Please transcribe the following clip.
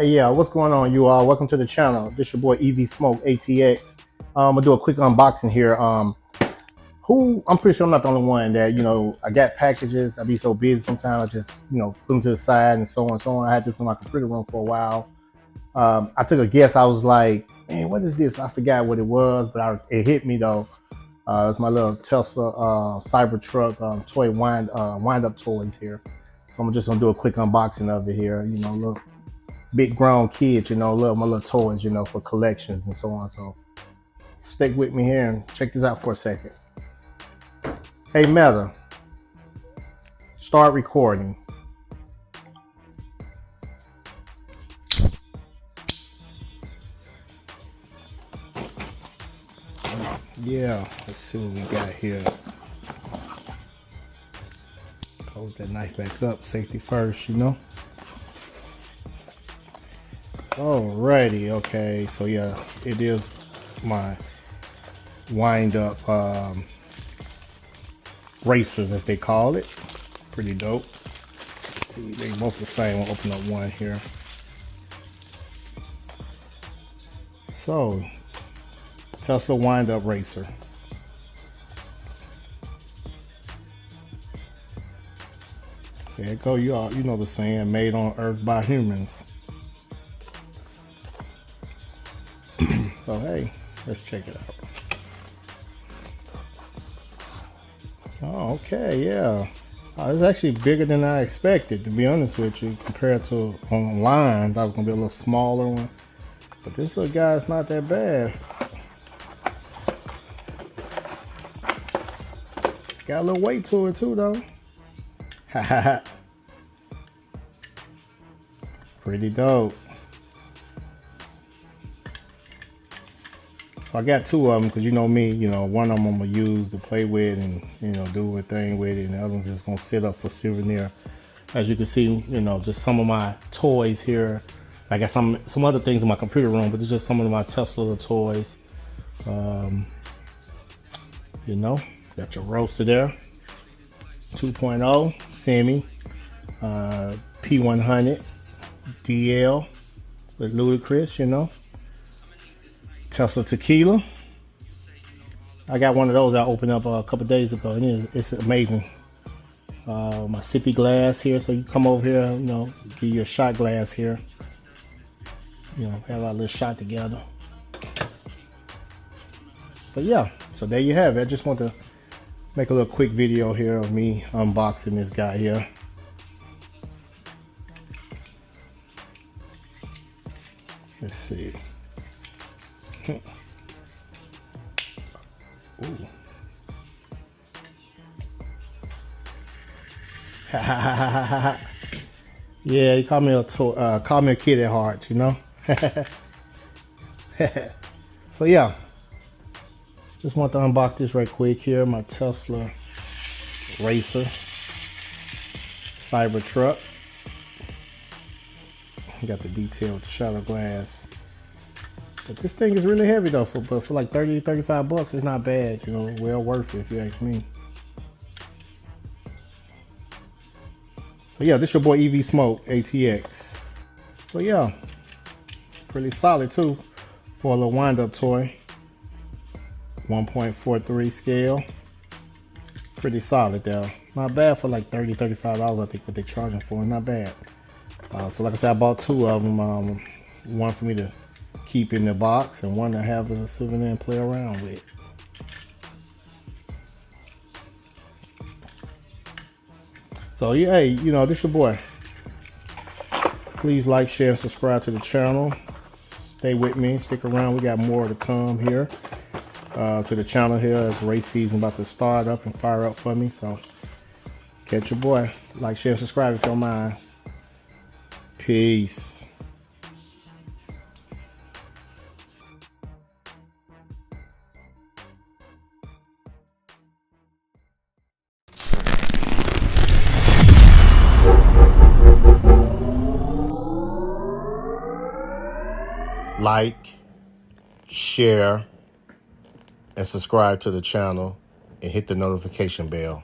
Hey, yeah, what's going on, you all? Welcome to the channel. This your boy EV Smoke ATX. I'm gonna do a quick unboxing here. I'm pretty sure I'm not the only one that, I got packages. I be so busy sometimes I just, put them to the side and so on and so on. I had this in my computer room for a while. I took a guess. I was like, man, what is this? I forgot what it was, but it hit me though. It's my little Tesla CyberTruck toy wind up toys here. So I'm just gonna do a quick unboxing of it here. Look. Big grown kids, love my little toys, for collections and so on. So stick with me here and check this out for a second. Hey Meta, start recording. Yeah, let's see what we got here. Close that knife back up, safety first, Alrighty, okay, so yeah, it is my wind up racers, as they call it. Pretty dope. Let's see, they're both the same. We'll open up one here. So, Tesla wind up racer. There you go. You know the saying, made on Earth by humans. So hey, let's check it out. Oh, okay, yeah. It's actually bigger than I expected, to be honest with you, compared to online. I thought it was gonna be a little smaller one, but this little guy is not that bad. Got a little weight to it too, though. Pretty dope. So I got two of them because you know me, one of them I'm gonna use to play with and do a thing with it, and the other one's just gonna sit up for souvenir. As you can see, just some of my toys here. I got some other things in my computer room, but it's just some of my Tesla toys. Got your roaster there, 2.0 semi, P100 DL with Ludacris, Tesla tequila. I got one of those I opened up a couple days ago, and it's amazing. My sippy glass here, so you come over here, give you a shot glass here. Have our little shot together. But yeah, so there you have it. I just want to make a little quick video here of me unboxing this guy here. Let's see. Ooh. Yeah, he called me a kid at heart, So yeah, just want to unbox this right quick here. My Tesla Racer CyberTruck. Got the detail with the shadow glass. But this thing is really heavy though, but for like 30-35 bucks, it's not bad, well worth it if you ask me. So yeah, this your boy EV Smoke ATX. So yeah, pretty solid too for a little wind up toy. 1.43 scale. Pretty solid there. Not bad for like $30-35, I think what they're charging for. Not bad. So like I said, I bought two of them. One for me to keep in the box and one to have as a souvenir and play around with. So yeah, hey, this your boy. Please like, share, and subscribe to the channel. Stay with me, stick around. We got more to come here to the channel here as race season about to start up and fire up for me. So catch your boy. Like, share, and subscribe if you don't mind. Peace. Like, share, and subscribe to the channel and hit the notification bell.